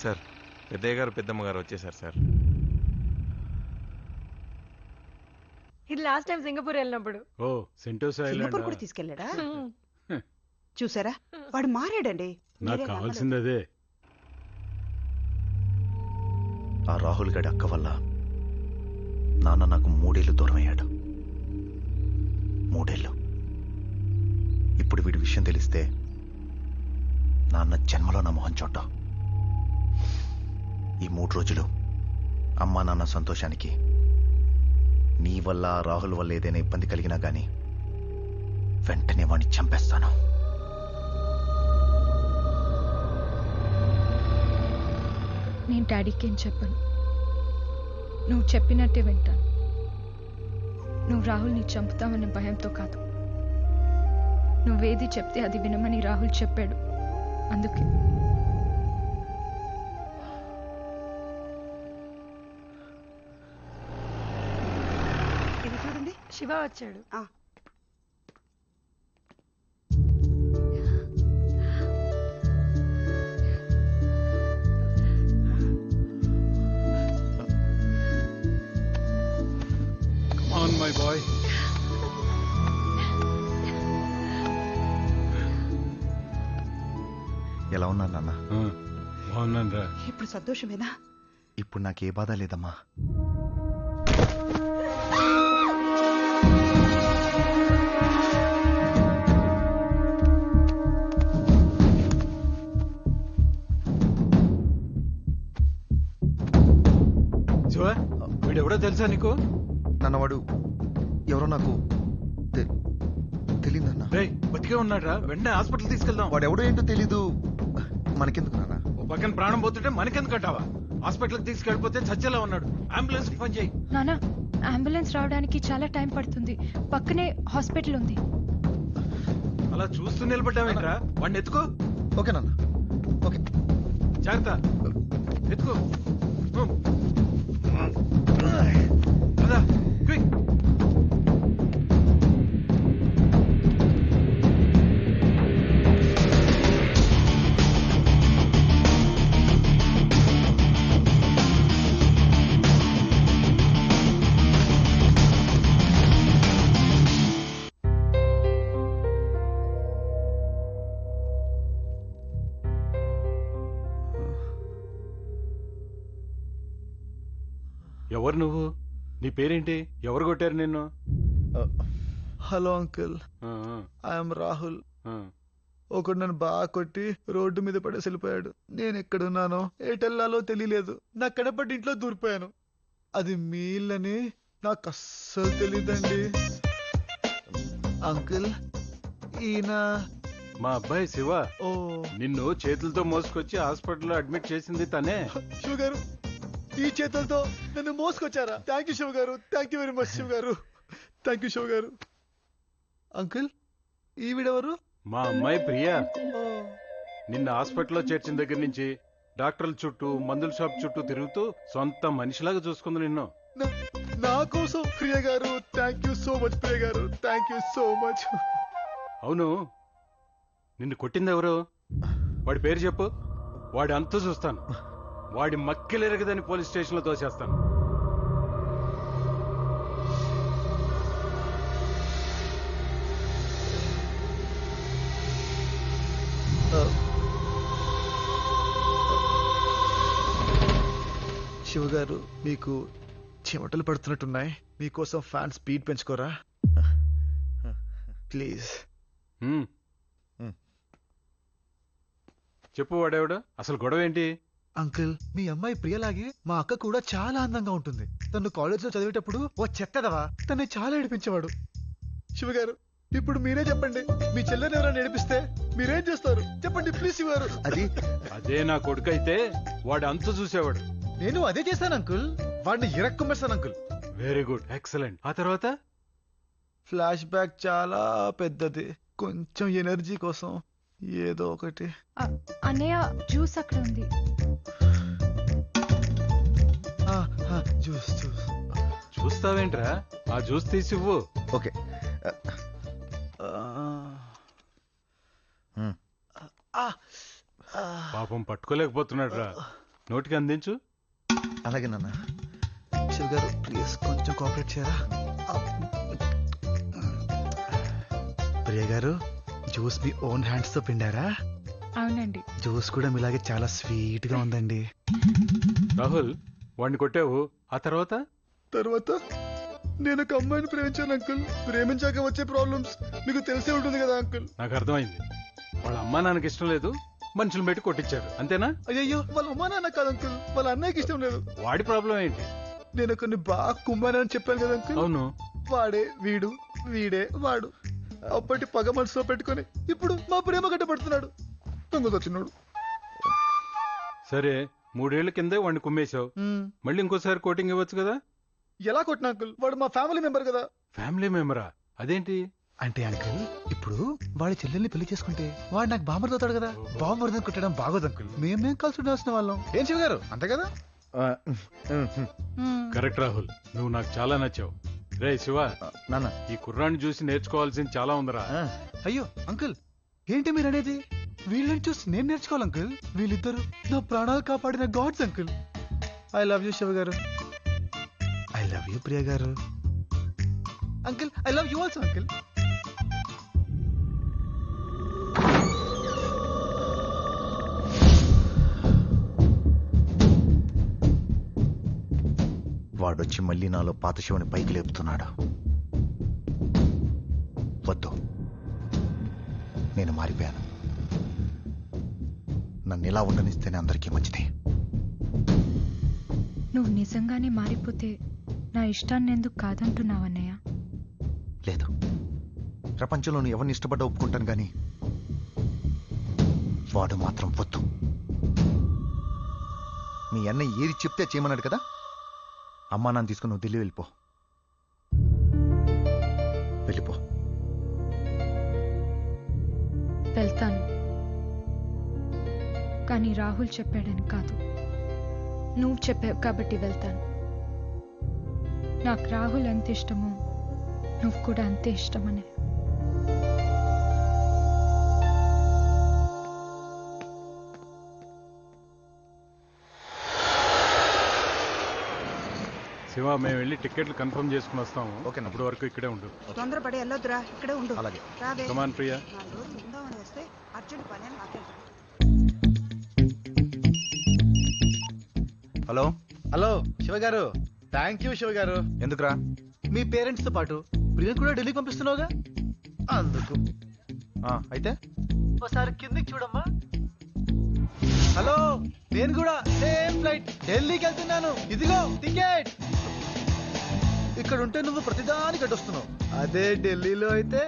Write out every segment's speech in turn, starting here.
Sir, పెద్దయ్య గారు పెద్దమ్మ గారు వచ్చేసారు సార్. ఇది లాస్ట్ టైం సింగపూర్ వెళ్ళినప్పుడు. ఓ సెంటోసా సింగపూర్ కూడా తీసుకెళ్ళాడా? చూసారా, వాడు మారాడండి. నాకు కావాల్సింది అదే. ఆ రాహుల్ గడి అక్క వల్ల నాన్న నాకు 3 ఏళ్ళు దూరం అయ్యాడు. 3 ఏళ్ళు. ఇప్పుడు వీడి విషయం తెలిస్తే నాన్న జన్మలో నా మొహం చూడ్డా. ఈ 3 రోజులు అమ్మా నాన్న సంతోషానికి నీ వల్ల రాహుల్ వల్ల ఏదైనా ఇబ్బంది కలిగినా గానీ వెంటనే వాడిని చంపేస్తాను. నేను డాడీకి ఏం చెప్పను. నువ్వు చెప్పినట్టే వింటాను. నువ్వు రాహుల్ని చంపుతావనే భయంతో కాదు. నువ్వేది చెప్తే అది వినమని రాహుల్ చెప్పాడు, అందుకే. ఇది చూడండి, శివ వచ్చాడు. On my boy. ఎలా ఉన్నాను నాన్న? బాగున్నాను రా. ఇప్పుడు సంతోషమేనా? ఇప్పుడు నాకే బాధ లేదమ్మా. శివ, వీడెవడో తెలుసా నీకు? నాన్న వాడు ఎవరో నాకు తెలియదన్నా. రేయ్, బతికే ఉన్నాడ్రా. వెంటనే హాస్పిటల్ తీసుకెళ్దాం. వాడు ఎవడో ఏంటో తెలీదు. మనకెందుకు నాన్న? ఓ పక్కన ప్రాణం పోతుంటే మనకెందుకు అంటావా? హాస్పిటల్కి తీసుకెళ్ళిపోతే చచ్చేలా ఉన్నాడు. అంబులెన్స్ ఫోన్ చేయి. నానా, అంబులెన్స్ రావడానికి చాలా టైం పడుతుంది. పక్కనే హాస్పిటల్ ఉంది. అలా చూస్తూ నిలబడ్డావేంట్రా? వాడిని ఎత్తుకో. ఓకే నాన్న, ఓకే. జాగ్రత్త, ఎత్తుకో. పద, క్విక్. ఎవరు నువ్వు? నీ పేరేంటి? ఎవరు కొట్టారు నిన్ను? Hello uncle, I'm Rahul. ఒకడు నన్ను బాగా కొట్టి రోడ్డు మీద పడేసి వెళ్ళిపోయాడు. నేను ఎక్కడున్నానో ఎటెల్లాలో తెలియలేదు. నా కనపడి ఇంట్లో దూరిపోయాను. అది మీ ఇల్లని నాకు అస్సలు తెలియదండి. అంకుల్, ఈయన మా అబ్బాయి శివ. ఓ, నిన్ను చేతులతో మోసుకొచ్చి హాస్పిటల్లో అడ్మిట్ చేసింది తనే. శివ గారు, ఈ చేతులతో నన్ను మోసుకొచ్చారా? థ్యాంక్ యూ శివ గారు, thank you very much Shiva గారు, థ్యాంక్ యూ శివ గారు. అంకుల్, ఈవిడెవరు? మా అమ్మాయి ప్రియా. ఓ, నిన్న హాస్పిటల్లో చేర్చిన దగ్గర నుంచి డాక్టర్ల చుట్టూ మందుల షాప్ చుట్టూ తిరుగుతూ సొంత మనిషిలాగా చూసుకుంది నిన్ను. నా కోసం ప్రియ గారు, థ్యాంక్ యూ సో మచ్ ప్రియ గారు, థ్యాంక్ యూ సో మచ్. అవును, నిన్ను కొట్టింది ఎవరు? వాడి పేరు చెప్పు. వాడి అంతు చూస్తాను. వాడి మక్కిలెరగదని పోలీస్ స్టేషన్లో తోసేస్తాను. శివ గారు, మీకు చెమటలు పడుతున్నట్టున్నాయి. మీకోసం ఫ్యాన్ స్పీడ్ పెంచుకోరా ప్లీజ్? చెప్పు, వాడేవాడు? అసలు గొడవ ఏంటి? అంకుల్, మీ అమ్మాయి ప్రియలాగే మా అక్క కూడా చాలా అందంగా ఉంటుంది. తను కాలేజ్ లో చదివేటప్పుడు ఓ చెత్తదవా తన్ని చాలా ఏడిపించేవాడు. శివగారు, ఇప్పుడు మీరే చెప్పండి, మీ చెల్లెని ఎవరైనా ఏడిపిస్తే మీరేం చేస్తారు? చెప్పండి ప్లీజ్ శివగారు. అదే నా కొడుకైతే వాడు అంతు చూసేవాడు. నేను అదే చేశాను అంకుల్. వాడిని ఇరక్కుమేస్తాను అంకుల్. Very good, excellent. ఆ తర్వాత? ఫ్లాష్ బ్యాక్ చాలా పెద్దది. కొంచెం ఎనర్జీ కోసం ఏదో ఒకటి. అన్నయ్య, జ్యూస్ అక్కడ ఉంది. Juice juice. చూస్తావేంట్రా? ఆ జ్యూస్ తీసివ్వు. ఓకే. పాపం పట్టుకోలేకపోతున్నాడు రా. నోటికి అందించు. అలాగే నాన్న. శివ గారు ప్లీజ్ కొంచెం కోఆపరేట్ చేయరా. ప్రియ గారు జ్యూస్ మీ ఓన్ హ్యాండ్స్ తో పిండారా? అవునండి. జ్యూస్ కూడా మీలాగే చాలా స్వీట్ గా ఉందండి. రాహుల్, వాడిని కొట్టావు, ఆ తర్వాత? తర్వాత నేను ఒక అమ్మాయిని ప్రేమించాను అంకుల్. ప్రేమించాక వచ్చే ప్రాబ్లమ్స్ మీకు తెలిసే ఉంటుంది కదా అంకుల్. నాకు అర్థమైంది. వాళ్ళ అమ్మా నాన్నకి ఇష్టం లేదు, మనుషులు పెట్టి కొట్టించారు, అంతేనా? అయ్యో వాళ్ళ అమ్మా నాన్న కాదు అంకుల్, వాళ్ళ అన్నయ్యకి ఇష్టం లేదు. వాడి ప్రాబ్లం ఏంటి? నేను కొన్ని బాగా కుమ్మానని చెప్పాను కదా అంకుల్. అవును. వాడే వీడు, వీడే వాడు. అప్పటి పగ మనసులో పెట్టుకొని ఇప్పుడు మా ప్రేమ గడ్డపడుతున్నాడు. దొంగతో చిన్నాడు. సరే, 3 ఏళ్ల కిందే వాడిని కుమ్మేశావు, మళ్ళీ ఇంకోసారి కోటింగ్ ఇవ్వచ్చు కదా? ఎలా కొట్టిన అంకుల్? వాడు మా ఫ్యామిలీ మెంబర్ కదా. ఫ్యామిలీ మెంబరా? అదేంటి? అంటే అంకుల్ ఇప్పుడు వాడి చెల్లెల్ని పెళ్లి చేసుకుంటే వాడు నాకు బాంబర్ అవుతాడు కదా. బాంబర్ కొట్టడం బాగోదు అంకుల్. మేమేం కలిసి ఉండాల్సిన వాళ్ళం. ఏం శివ గారు అంతే కదా? కరెక్ట్ రాహుల్, నువ్వు నాకు చాలా నచ్చావు. రే శివ, నాన్న. ఈ కుర్రాన్ని చూసి నేర్చుకోవాల్సింది చాలా ఉందిరా. అయ్యో అంకుల్ ఏంటి మీరు అనేది? వీళ్ళని చూసి నేను నేర్చుకోవాలి అంకుల్. వీళ్ళిద్దరు నా ప్రాణాలు కాపాడిన gods uncle. I love you Shiva garu. I love you Priya garu. Uncle I love you also uncle. వాడొచ్చి మళ్ళీ నాలో పాత శివుని పైకి లేపుతున్నాడు. వద్దు, నేను మారిపోయాను. నన్ను ఇలా ఉండనిస్తేనే అందరికీ మంచిది. నువ్వు నిజంగానే మారిపోతే నా ఇష్టాన్ని ఎందుకు కాదంటున్నావన్నయ్య? లేదు, ప్రపంచంలో నువ్వు ఎవరిని ఇష్టపడ్డా ఒప్పుకుంటాను కానీ వాడు మాత్రం వద్దు. మీ అన్నయ్య ఏది చెప్తే చేయమన్నాడు కదా. అమ్మా నాన్న తీసుకుని నువ్వు ఢిల్లీ వెళ్ళిపో. వెళ్ళిపో. వెళ్తాను, కానీ రాహుల్ చెప్పాడని కాదు, నువ్వు చెప్పావు కాబట్టి వెళ్తాను. నాకు రాహుల్ ఎంత ఇష్టమో నువ్వు కూడా అంతే ఇష్టమనే. శివ, మేము వెళ్ళి టికెట్లు కన్ఫర్మ్ చేసుకుని వస్తాము. ఓకే, అప్పటి వరకు ఇక్కడే ఉండు. తొందరపడి వెళ్ళొద్దురా, ఇక్కడే ఉండు. అలాగే. రావే. కమాన్ ప్రియా. 4 రోజులు ఉందామని వస్తే అర్జెంట్ పని అని నాకే. హలో. హలో శివ గారు. థ్యాంక్ యూ శివ గారు. ఎందుకురా? మీ పేరెంట్స్ తో పాటు ప్రియ కూడా ఢిల్లీ పంపిస్తున్నావుగా, అందుకు. అయితే ఒకసారి కిందికి చూడమ్మా. హలో, నేను కూడా సేమ్ ఫ్లైట్ ఢిల్లీకి వెళ్తున్నాను. ఇదిగో టికెట్. ఇక్కడ ఉంటే నువ్వు ప్రతిదానికి అడ్డొస్తున్నావు. అదే ఢిల్లీలో అయితే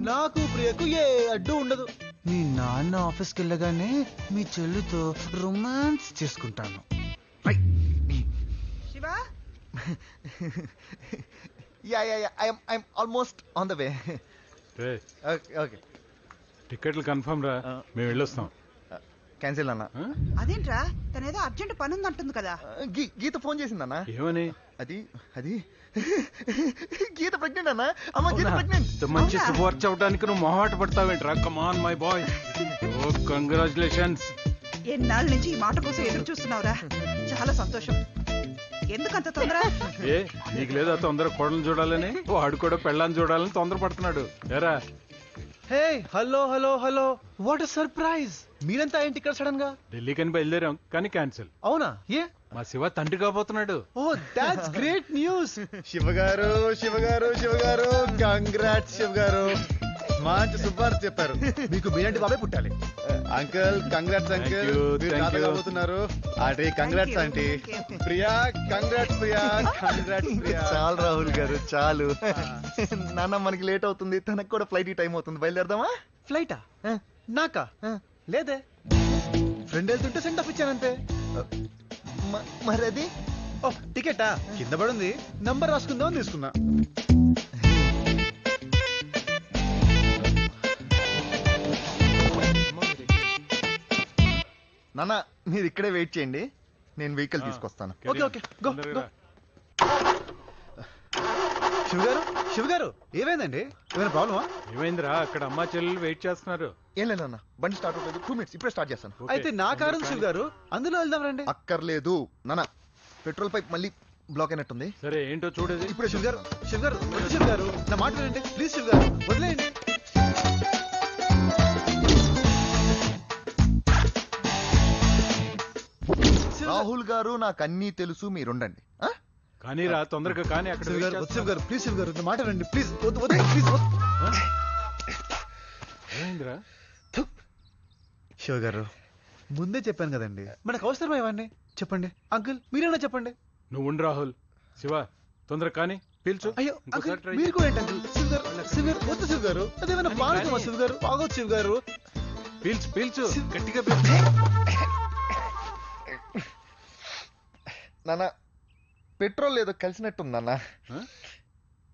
నాకు ప్రియకు ఏ అడ్డు ఉండదు. మీ నాన్న ఆఫీస్కి వెళ్ళగానే మీ చెల్లితో రొమాన్స్ చేసుకుంటాను. Shiva I'm almost on the way. Ray, okay. టికెట్లు కన్ఫర్మ్ రా, మేము వెళ్ళొస్తాం. క్యాన్సిల్ అన్న. అదేంట్రా, తనేదో అర్జెంట్ పని ఉందంటుంది కదా. గీత ఫోన్ చేసిందన్న. ఏమని? అది గీత ప్రెగ్నెంట్ అన్న. అమ్మ గీత ప్రెగ్నెంట్. ఇంత మంచి శుభవార్త అవడానికి నువ్వు మొహాట పడతావేంట్రా? Come on my boy. Oh congratulations. ఎన్నాళ్ళ నుంచి ఈ మాట కోసం ఎదురు చూస్తున్నావురా. చాలా సంతోషం. ఎందుకంత తొందర? ఏ నీకు లేదా తొందర కోడలను చూడాలని? వాడు కూడా పెళ్ళాన్ని చూడాలని తొందర పడుతున్నాడు. ఏరా? Hey hello hello hello, what surprise. మీరంతా ఏంటి ఇక్కడ సడన్ గా? ఢిల్లీకని బయలుదేరాం కానీ క్యాన్సిల్. అవునా? ఏ? మా శివ తండ్రి కాబోతున్నాడు. Oh that's great news. Shiva garu Shiva garu Shiva గారు, కంగ్రాట్స్ శివ గారు. మంచి శుభార్త చెప్పారు. మీకు మీరంటి బాబే పుట్టాలి. అంకుల్ కంగ్రాట్స్ అంకుల్, మీరు తాత కాబోతున్నారు. Aunty congrats aunty. Priya congrats Priya, congrats Priya. చాలు రాహుల్ గారు చాలు. నాన్న మనకి లేట్ అవుతుంది, తనకు కూడా ఫ్లైట్ టైం అవుతుంది. బయలుదేరదామా? ఫ్లైటా? నాకా? లేదే, ఫ్రెండ్ వెళ్తుంటే సెండ్ ఆఫ్ ఇచ్చానంతే. మరి అది? ఓ టికెటా? కింద పడుంది, నంబర్ రాసుకుందాం తీసుకున్నా. నాన్న మీరు ఇక్కడే వెయిట్ చేయండి, నేను వెహికల్ తీసుకొస్తాను. Okay okay, go go. Shiva garu Shiva గారు, ఏమైందండి? ఏమైనా ప్రాబ్లమా? ఏమైందిరా? అక్కడ అమ్మా చెల్లెలు వెయిట్ చేస్తున్నారు. ఏం లేదన్న బండి స్టార్ట్ అవ్వలేదు 2 minutes ఇప్పుడే స్టార్ట్ చేస్తాను. ఓకే. అయితే నా కారు శివ్ గారు అందులో వెళ్దాం రండి. అక్కర్లేదు నాన్న, పెట్రోల్ పైప్ మళ్ళీ బ్లాక్ అయినట్టుంది. సరే ఏంటో చూడేది. ఇప్పుడే శివ్ గారు వద్దు శివ్ గారు, నా మాట వినండి ప్లీజ్ శివ్ గారు, వదిలేయండి. రాహుల్ గారు నాకు అన్నీ తెలుసు, మీరుండండి. ఆ? కానీ రా తొందరగా కానీ అక్కడ శివ్ వెయిట్ గారు చేస్తా. శివ్ గారు ప్లీజ్ శివ్ గారు, నా మాట వినండి ప్లీజ్, వద్దు వద్దు ప్లీజ్. ఏమైందిరా? శివ్ గారు ముందే చెప్పాను కదండి, మనకు అవసరమా ఇవన్నీ? చెప్పండి అంకుల్, మీరేనా చెప్పండి. నువ్వు ఉండు రాహుల్. శివ తొందరగా కానీ పీల్చు. అయ్యో ఇంకోసారి అంకుల్ try మీరు చేయి. కూడా ఏంటి అంకుల్? శివ్ గారు వద్దు శివ్ గారు, అదేమైనా కానీ, పాడకమా కానీ. శివ్ గారు? బాగోదు శివ్ గారు. పీల్చు శివ్- గట్టిగా పీల్చు. నాన్న పెట్రోల్ ఏదో కలిసినట్టుందన్న, ఆ?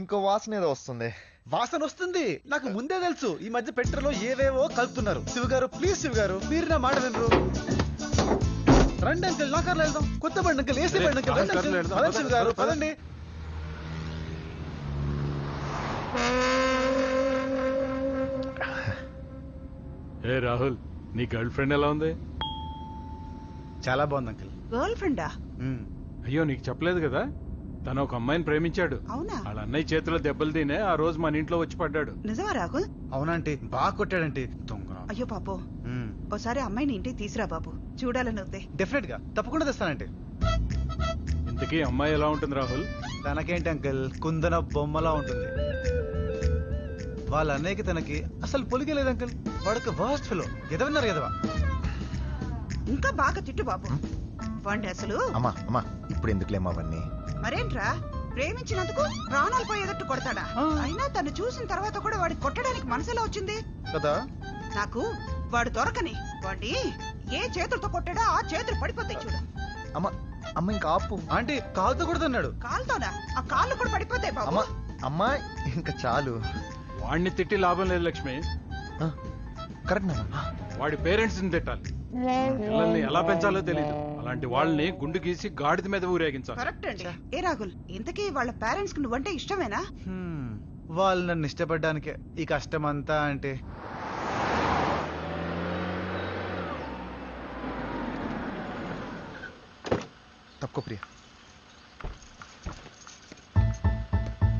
ఇంకో వాసన ఏదో వస్తుంది. వాసన వస్తుంది, నాకు ముందే తెలుసు. ఈ మధ్య పెట్రోల్ ఏవేవో కలుపుతున్నారు. శివ్ గారు ప్లీజ్ శివ్ గారు, మీరు నా మాట వినరు. రండి అంకుల్, నా కార్లో వెళ్దాం. కొత్త బండి అంకుల్, ఏసీ బండి అంకుల్, రండి కార్లో అంకుల్. వెళ్దాం. పదండి శివ్ గారు, పద. పదండి. ఏ రాహుల్, నీ గర్ల్ ఫ్రెండ్ ఎలా ఉంది? చాలా బాగుంది అంకుల్. గర్ల్ ఫ్రెండా? అయ్యో నీకు చెప్పలేదు కదా, తను ఒక అమ్మాయిని ప్రేమించాడు. అవునా? వాళ్ళ అన్నయ్య చేతిలో దెబ్బలు తినే ఆ రోజు మన ఇంట్లో వచ్చి పడ్డాడు. నిజమా రాహుల్? అవునంటే బాగా కొట్టాడంటే దొంగ. అయ్యో పాపో, ఓసారి అమ్మాయిని ఇంటికి తీసురా బాబు, చూడాలని ఉంది. డెఫినెట్ గా తప్పకుండా తెస్తానంటే. ఇంతకీ అమ్మాయి ఎలా ఉంటుంది రాహుల్? తనకేంటి అంకుల్, కుందన బొమ్మలా ఉంటుంది. వాళ్ళ అన్నయ్యకి తనకి అసలు పొలిగే లేదు అంకుల్. వాడొక వర్స్ట్ ఫెలో, ఎదవన్నారు ఎదవా. ఇంకా బాగా తిట్టు బాబు వాడిని అసలు. అమ్మా అమ్మా ఇప్పుడు ఎందుకులేమా అవన్నీ? మరేంట్రా, ప్రేమించినందుకు ప్రాణాలు పోయేటట్టు కొడతాడా? అయినా తను చూసిన తర్వాత కూడా వాడికి కొట్టడానికి మనసులో వచ్చింది కదా. నాకు. వాడు దొరకని వాడిని ఏ చేతులతో కొట్టాడో ఆ చేతులు పడిపోతాయి చూడు. అమ్మ అమ్మ ఇంకా ఆపు. ఆంటీ కాలుతో కూడా తన్నాడు. కాలుతోనా? ఆ కాళ్ళు కూడా పడిపోతాయి బాబు. అమ్మా అమ్మా ఇంకా చాలు. వాడిని తిట్టి లాభం లేదు లక్ష్మి, కరెక్ట్ నాన్న. వాడి పేరెంట్స్ ని తిట్టాలి. పిల్లల్ని ఎలా పెంచాలో తెలియదు, అలాంటి వాళ్ళని గుండు గీసి గాడిద మీద ఊరేగించాలి. కరెక్ట్ అండి. ఏ రాహుల్, ఇంతకీ వాళ్ళ పేరెంట్స్ కి నువ్వంటే ఇష్టమేనా? వాళ్ళు నన్ను ఇష్టపడ్డానికే ఈ కష్టం అంతా. అంటే తక్కువ ప్రియ,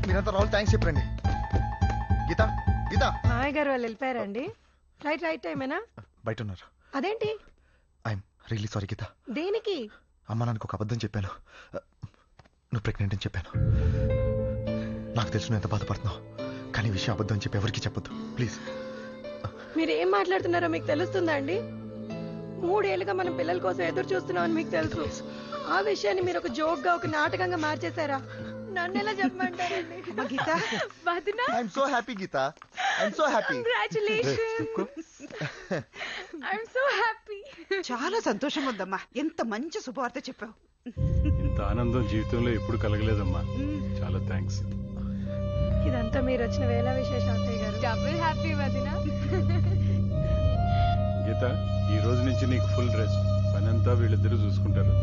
మీరంతా రాహుల్ థ్యాంక్స్ చెప్పండి. గీత గీత మామయ్య గారు వాళ్ళు వెళ్ళిపోయారండి. ఫ్లైట్ రైట్ టైమేనా? బయట ఉన్నారు. అదేంటి? I'm really sorry Geeta. దేనికి? అమ్మ నాన్నకు ఒక అబద్ధం చెప్పాను. నువ్వు ప్రెగ్నెంట్ అని చెప్పాను. నాకు తెలుసు నువ్వు ఎంత బాధపడుతున్నావు, కానీ ఈ విషయం అబద్ధం చెప్పి ఎవరికి చెప్పొద్దు ప్లీజ్. మీరు ఏం మాట్లాడుతున్నారో మీకు తెలుస్తుందా అండి? 3 ఏళ్ళుగా మనం పిల్లల కోసం ఎదురు చూస్తున్నామని మీకు తెలుసు. ఆ విషయాన్ని మీరు ఒక జోక్ గా, ఒక నాటకంగా మార్చేశారా? నన్ను ఎలా చెప్పమంటారండి? అమ్మ గీత, వదినా, I'm so happy Geeta, I'm so happy. Congratulations. I'm so happy. చాలా సంతోషం ఉందమ్మా, ఎంత మంచి శుభవార్త చెప్పావు. ఇంత ఆనందం జీవితంలో ఎప్పుడు కలగలేదమ్మా. చాలా థ్యాంక్స్. ఇదంతా మీరు వచ్చిన వేళ విశేష అత్తయ్య గారు. డబుల్ హ్యాపీ వదినా. గీత, ఈ రోజు నుంచి నీకు ఫుల్ రెస్ట్. పనంతా వీళ్ళిద్దరూ చూసుకుంటారు.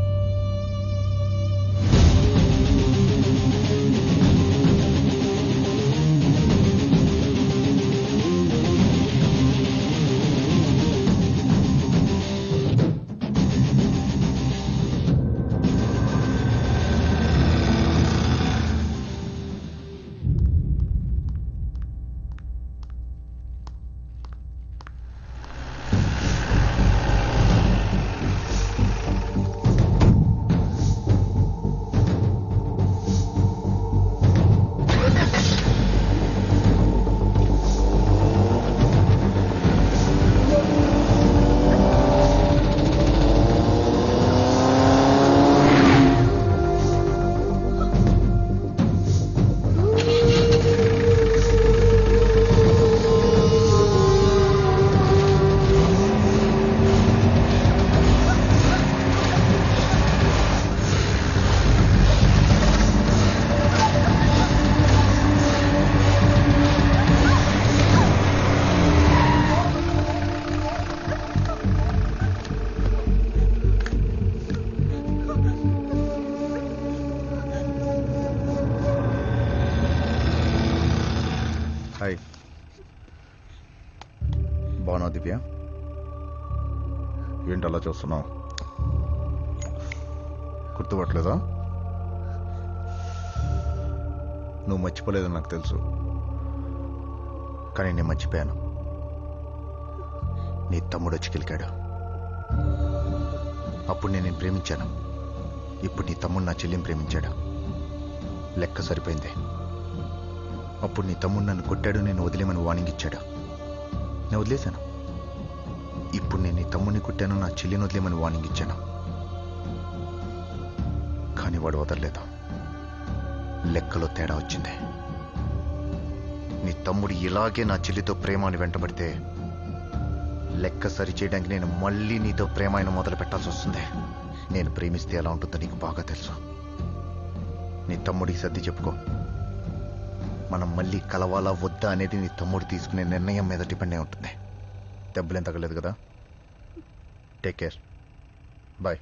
దివ్య ఏంటి అలా చూస్తున్నావు? గుర్తుపట్టలేదా? నువ్వు మర్చిపోలేదని నాకు తెలుసు, కానీ నేను మర్చిపోయాను. నీ తమ్ముడు వచ్చి కిలికాడు. అప్పుడు నేను నిన్ను ప్రేమించాను. ఇప్పుడు నీ తమ్ముడు నా చెల్లిని ప్రేమించాడు. లెక్క సరిపోయింది. అప్పుడు నీ తమ్ముడు నన్ను కొట్టాడు, నేను వదిలేమని వార్నింగ్ ఇచ్చాడు. నేను వదిలేశాను. ఇప్పుడు నేను నీ తమ్ముడిని కొట్టాను, నా చెల్లిని వదిలేమని వార్నింగ్ ఇచ్చాను. కానీ వాడు వదలలేదు. లెక్కలో తేడా వచ్చింది. నీ తమ్ముడు ఇలాగే నా చెల్లితో ప్రేమ అని వెంటబడితే లెక్క సరి చేయడానికి నేను మళ్ళీ నీతో ప్రేమ అయిన మొదలు పెట్టాల్సి వస్తుంది. నేను ప్రేమిస్తే ఎలా ఉంటుందో నీకు బాగా తెలుసు. నీ తమ్ముడికి సర్ది చెప్పుకో. మనం మళ్ళీ కలవాలా వద్దా అనేది నీ తమ్ముడు తీసుకునే నిర్ణయం మీద డిపెండ్ అయి ఉంటుంది. దెబ్బలేం తగ్గలేదు కదా? Take care. బాయ్.